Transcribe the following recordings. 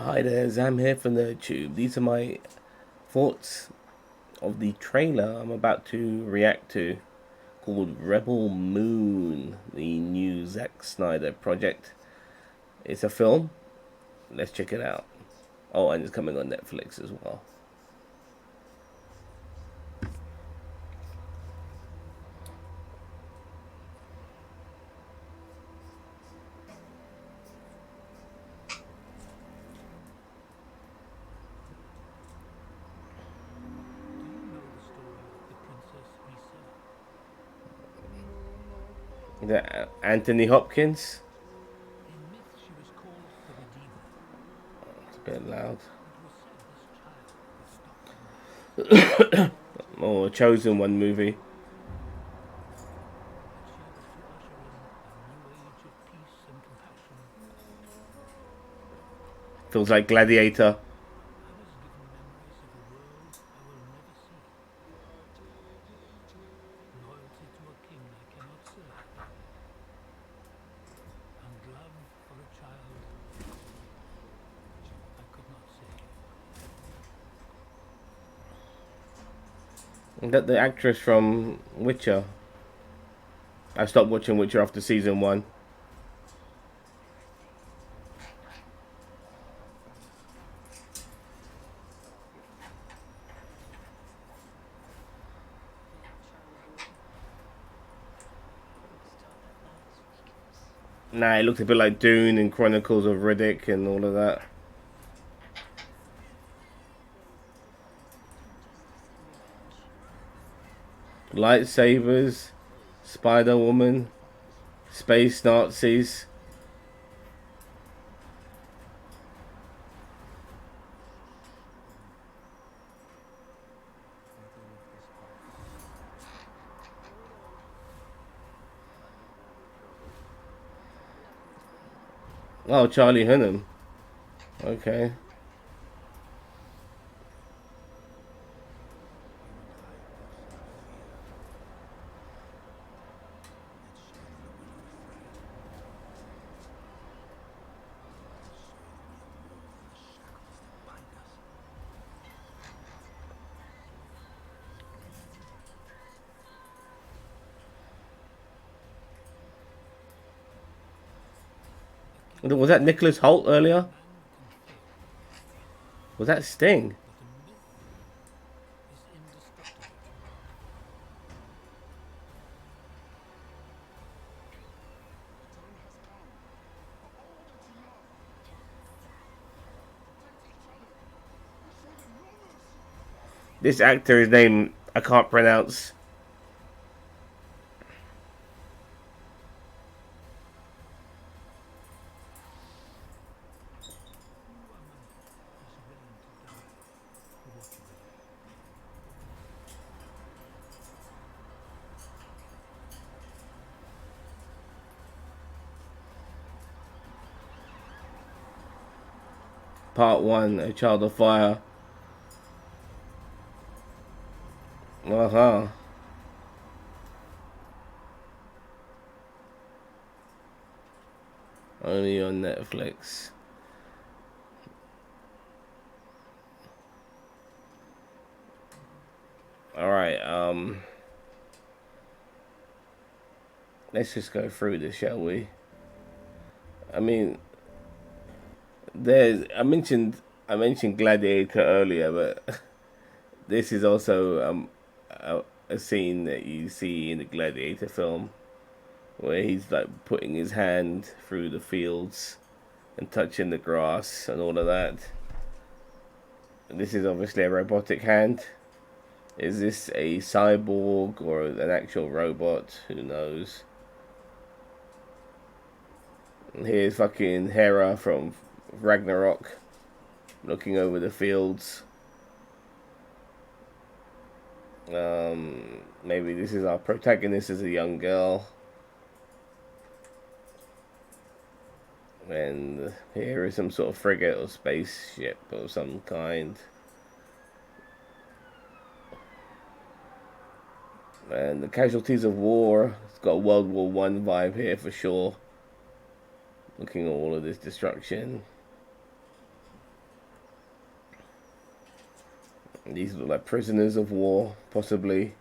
Hi there, Zam here from the Tube. These are my thoughts of the trailer I'm about to react to called Rebel Moon, the new Zack Snyder project. It's a film. Let's check it out. Oh, and it's coming on Netflix as well. Anthony Hopkins. It's a bit loud. Oh, a Chosen One movie. Feels like Gladiator. That the actress from Witcher. I stopped watching Witcher after season one. Nah, it looked a bit like Dune and Chronicles of Riddick and all of that. Lightsabers, Spider Woman, space Nazis. Oh, Charlie Hunnam. Okay. Was that Nicholas Holt earlier? Was that Sting? This actor's name I can't pronounce. Part 1, A Child of Fire. Uh-huh. Only on Netflix. Alright, let's just go through this, shall we? I mean, there's I mentioned Gladiator earlier, but this is also a scene that you see in the Gladiator film where he's like putting his hand through the fields and touching the grass and all of that. And this is obviously a robotic hand. Is this a cyborg or an actual robot? Who knows? And here's fucking Hera from Ragnarok looking over the fields. Maybe this is our protagonist as a young girl. And here is some sort of frigate or spaceship of some kind. And the casualties of war. It's got a World War I vibe here for sure. Looking at all of this destruction. These look like prisoners of war, possibly.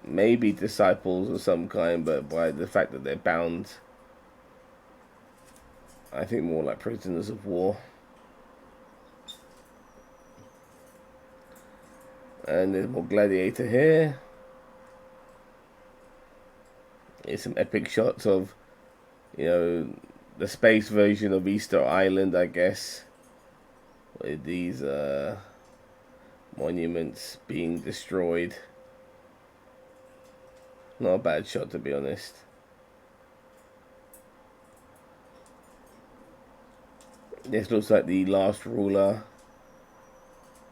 Maybe disciples of some kind, but by the fact that they're bound, I think more like prisoners of war. And there's more Gladiator here. Here's some epic shots of, the space version of Easter Island, I guess. With these monuments being destroyed. Not a bad shot, to be honest. This looks like the last ruler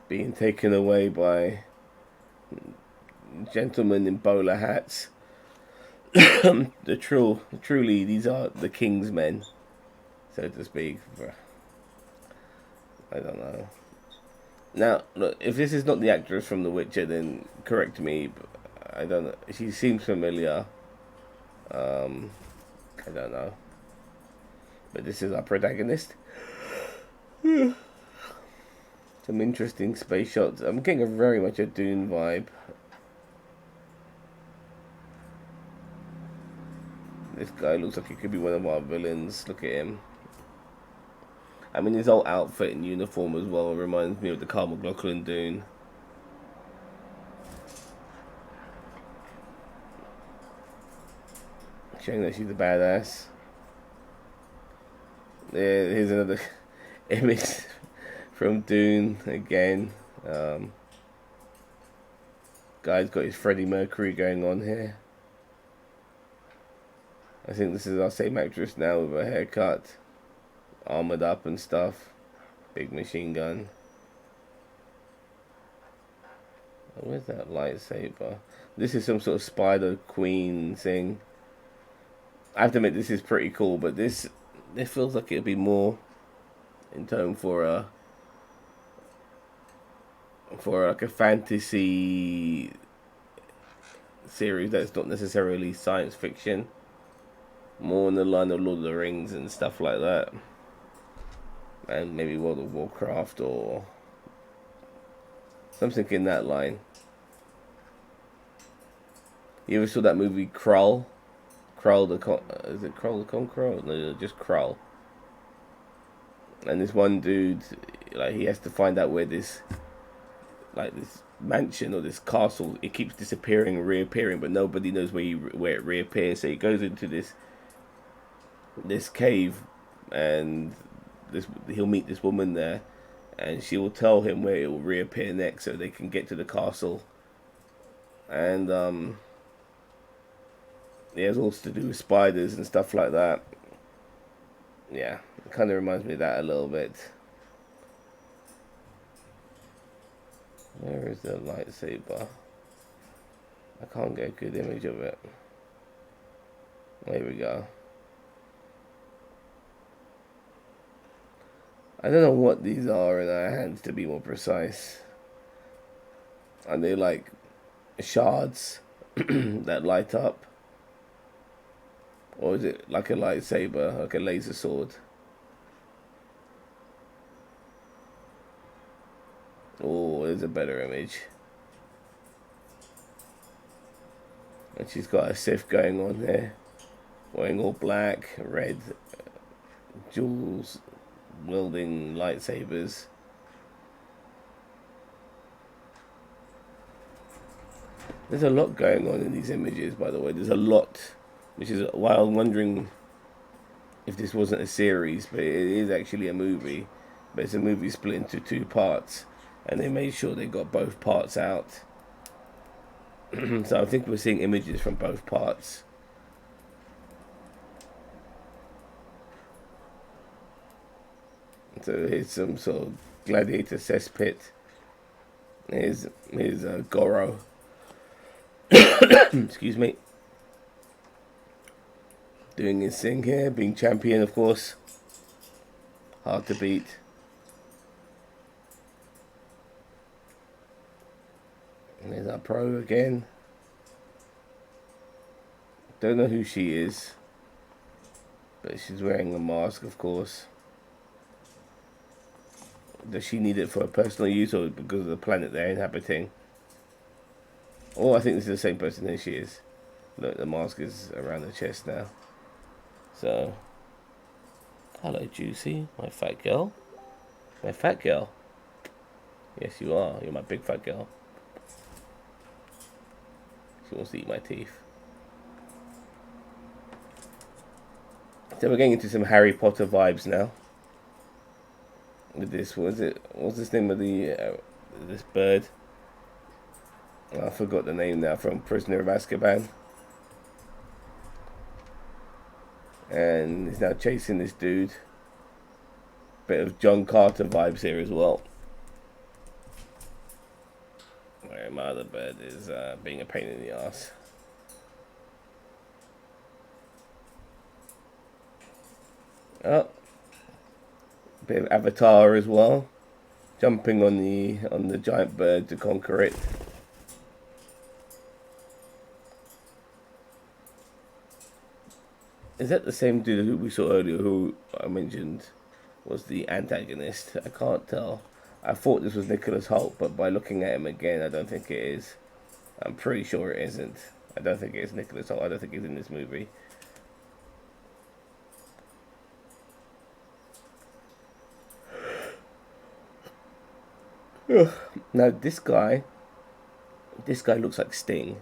being taken away by gentlemen in bowler hats. Truly, these are the king's men, so to speak. I don't know. Now, look, if this is not the actress from The Witcher, then correct me. But I don't know. She seems familiar. I don't know. But this is our protagonist. Some interesting space shots. I'm getting very much a Dune vibe. This guy looks like he could be one of our villains. Look at him. I mean, his whole outfit and uniform as well reminds me of the Carl McLaughlin Dune. Showing that she's a badass. Here's another image from Dune again. Guy's got his Freddie Mercury going on here. I think this is our same actress now with her haircut, armored up and stuff. Big machine gun. Where's that lightsaber? This is some sort of Spider Queen thing. I have to admit, this is pretty cool, but this feels like it'd be more in tone for like a fantasy series that's not necessarily science fiction. More in the line of Lord of the Rings and stuff like that, and maybe World of Warcraft or something in that line. You ever saw that movie Krull? Is it Krull the Conqueror? No, just Krull. And this one dude, like, he has to find out where this mansion or this castle, it keeps disappearing and reappearing, but nobody knows where it reappears. So he goes into this cave, and he'll meet this woman there, and she will tell him where it will reappear next, so they can get to the castle. And yeah, it's also to do with spiders and stuff like that. Yeah, it kind of reminds me of that a little bit. Where is the lightsaber? I can't get a good image of it. There we go. I don't know what these are in our hands, to be more precise. Are they like shards that light up? Or is it like a lightsaber, like a laser sword? Oh, there's a better image. And she's got a Sith going on there, wearing all black, red, jewels, wielding lightsabers. There's a lot going on in these images, by the way. There's a lot, which is why I was wondering if this wasn't a series, but it is actually a movie. But it's a movie split into two parts, and they made sure they got both parts out. So I think we're seeing images from both parts. So here's some sort of gladiator cesspit. Here's Goro. Excuse me. Doing his thing here, being champion, of course. Hard to beat. And there's our pro again. Don't know who she is, but she's wearing a mask, of course. Does she need it for personal use or because of the planet they're inhabiting? Oh, I think this is the same person as she is. Look, the mask is around the chest now. So, hello, Juicy, my fat girl. My fat girl. Yes, you are. You're my big fat girl. She wants to eat my teeth. So we're getting into some Harry Potter vibes now. With this, what's this name of this bird? I forgot the name now, from Prisoner of Azkaban. And he's now chasing this dude. Bit of John Carter vibes here as well. Where my other bird is being a pain in the ass. Oh, bit of Avatar as well, jumping on the giant bird to conquer it. Is that the same dude who we saw earlier, who I mentioned was the antagonist? I can't tell. I thought this was Nicholas Hoult, but by looking at him again, I don't think it is. I'm pretty sure it isn't. I don't think it's Nicholas Hoult. I don't think he's in this movie. Now this guy looks like Sting.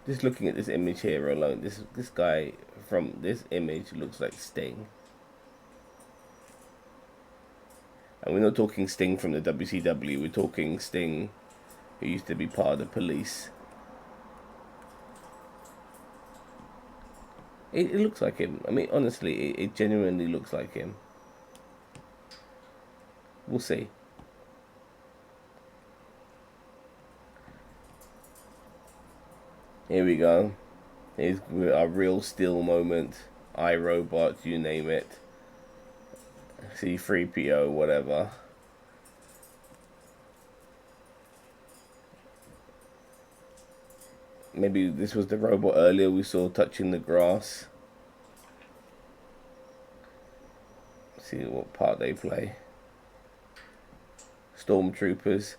Just looking at this image here alone, this guy from this image looks like Sting. And we're not talking Sting from the WCW, we're talking Sting who used to be part of the Police. It looks like him. I mean, honestly, it genuinely looks like him. We'll see. Here we go. Here's a real Steel moment. iRobot, you name it. C3PO, whatever. Maybe this was the robot earlier we saw touching the grass. Let's see what part they play. Stormtroopers.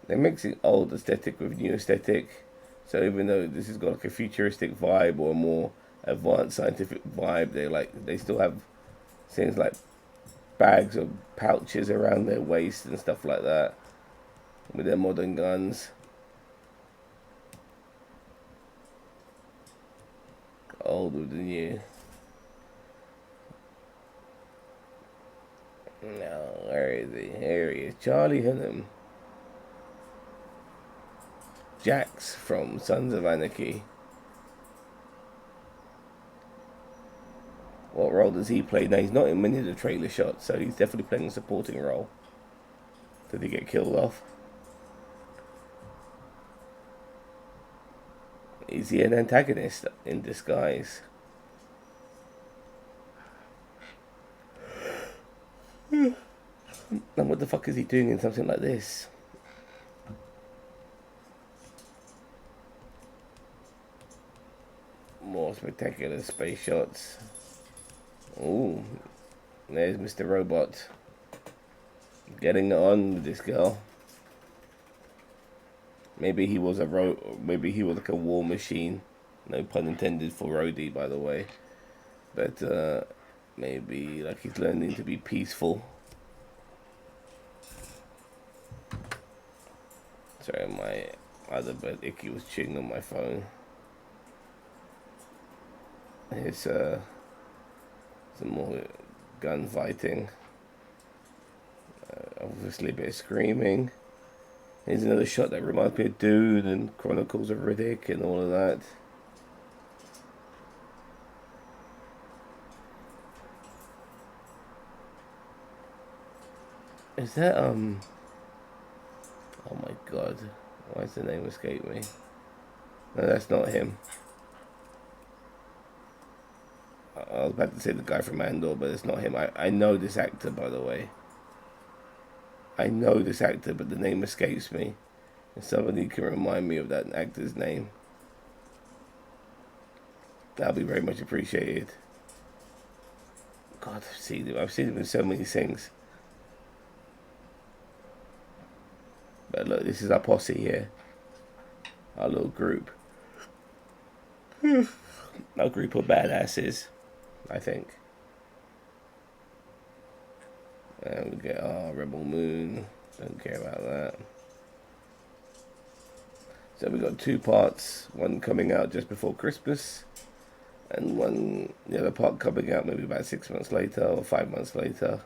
They're mixing old aesthetic with new aesthetic. So even though this has got like a futuristic vibe or a more advanced scientific vibe, they still have things like bags or pouches around their waist and stuff like that with their modern guns. Old with the new. No, where is he? Here he is. Charlie Hunnam. Jax from Sons of Anarchy. What role does he play? Now, he's not in many of the trailer shots, so he's definitely playing a supporting role. Did he get killed off? Is he an antagonist in disguise? And what the fuck is he doing in something like this? More spectacular space shots. Ooh, there's Mr. Robot getting on with this girl. Maybe he was maybe he was like a war machine. No pun intended for Rhodey, by the way. But maybe like he's learning to be peaceful. Sorry, my other bird Icky was chewing on my phone. Here's some more gunfighting. Obviously a bit of screaming. Here's another shot that reminds me of Dune and Chronicles of Riddick and all of that. Is that oh my god, why does the name escape me? No, that's not him. I was about to say the guy from Andor, but it's not him. I know this actor, by the way. I know this actor, but the name escapes me. If somebody can remind me of that actor's name, that'll be very much appreciated. God, I've seen him in so many things. But look, this is our posse here, our little group, our group of badasses, I think. And we get Rebel Moon. Don't care about that. So we got 2 parts. One coming out just before Christmas, and the other part coming out maybe about 6 months later or 5 months later.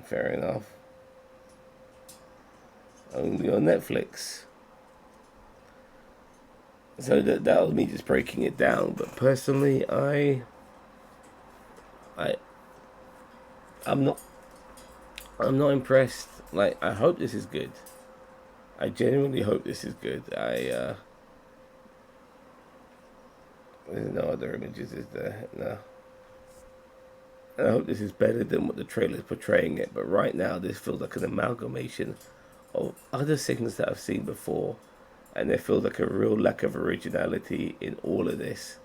Fair enough. Only on Netflix. So that was me just breaking it down. But personally, I'm not impressed. Like, I hope this is good. I genuinely hope this is good. There's no other images, is there? No. And I hope this is better than what the trailer is portraying it. But right now, this feels like an amalgamation of other things that I've seen before, and there feels like a real lack of originality in all of this.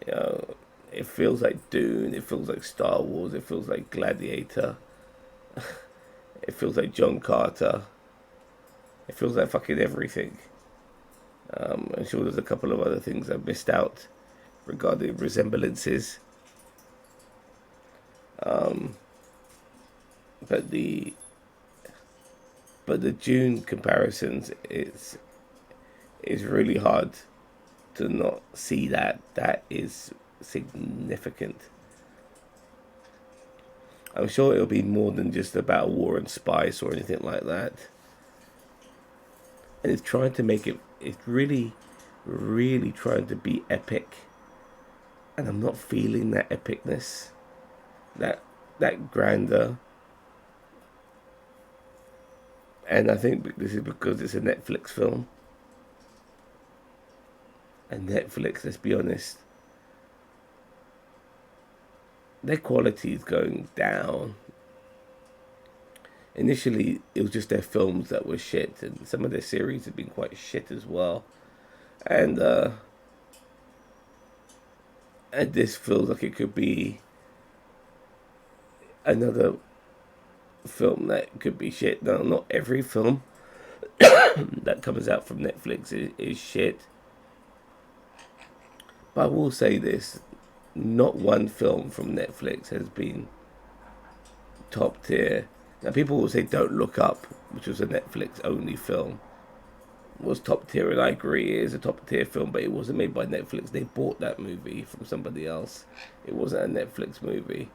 You know, it feels like Dune. It feels like Star Wars. It feels like Gladiator. It feels like John Carter. It feels like fucking everything. I'm sure there's a couple of other things I've missed out regarding resemblances. But the Dune comparisons, it's really hard to not see that. That is significant. I'm sure it'll be more than just about war and spice or anything like that. And it's trying to make it, it's really, really trying to be epic. And I'm not feeling that epicness, that grandeur. And I think this is because it's a Netflix film. And Netflix, let's be honest, their quality is going down. Initially, it was just their films that were shit, and some of their series have been quite shit as well. And this feels like it could be another film that could be shit. Now, not every film that comes out from Netflix is shit. But I will say this, not one film from Netflix has been top tier. Now, people will say Don't Look Up, which was a Netflix only film, was top tier, and I agree it is a top tier film, but it wasn't made by Netflix. They bought that movie from somebody else. It wasn't a Netflix movie.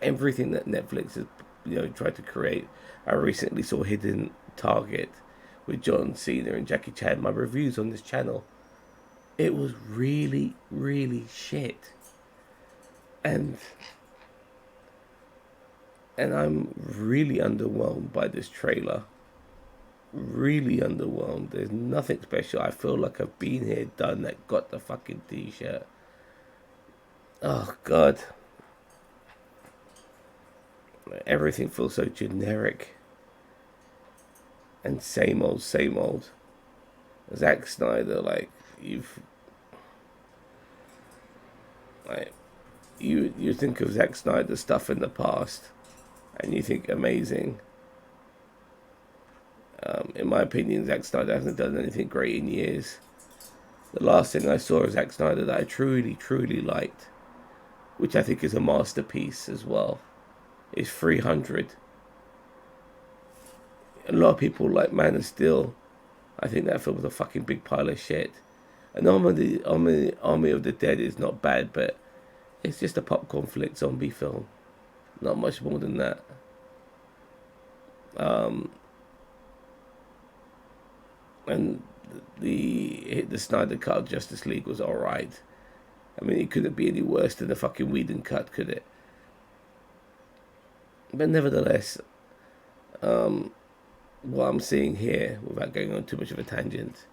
Everything that Netflix has, tried to create. I recently saw Hidden Target with John Cena and Jackie Chan. My reviews on this channel, it was really, really shit. And I'm really underwhelmed by this trailer. Really underwhelmed. There's nothing special. I feel like I've been here, done that, got the fucking t-shirt. Oh, God. Everything feels so generic. And same old, same old. Zack Snyder, you think of Zack Snyder stuff in the past, and you think amazing. In my opinion, Zack Snyder hasn't done anything great in years. The last thing I saw of Zack Snyder that I truly, truly liked, which I think is a masterpiece as well, is 300. A lot of people like Man of Steel. I think that film was a fucking big pile of shit. And Army of the Dead is not bad, but it's just a popcorn flick zombie film. Not much more than that. And the Snyder cut of Justice League was alright. I mean, it couldn't be any worse than the fucking Whedon cut, could it? But nevertheless, what I'm seeing here, without going on too much of a tangent,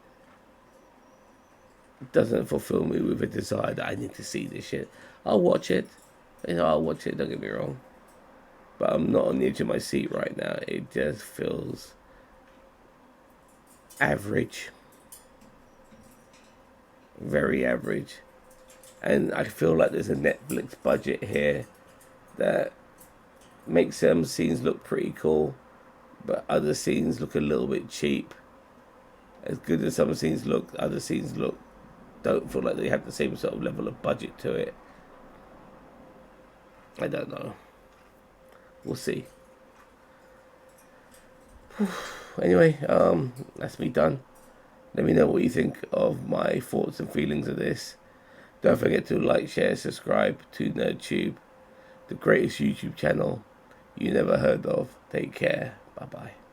doesn't fulfill me with a desire that I need to see this shit. I'll watch it. I'll watch it, don't get me wrong. But I'm not on the edge of my seat right now. It just feels average. Very average. And I feel like there's a Netflix budget here that makes some scenes look pretty cool, but other scenes look a little bit cheap. As good as some scenes look, other scenes don't feel like they have the same sort of level of budget to it. I don't know. We'll see. Anyway, that's me done. Let me know what you think of my thoughts and feelings of this. Don't forget to like, share, subscribe to NerdTube, the greatest YouTube channel you never heard of. Take care. Bye bye.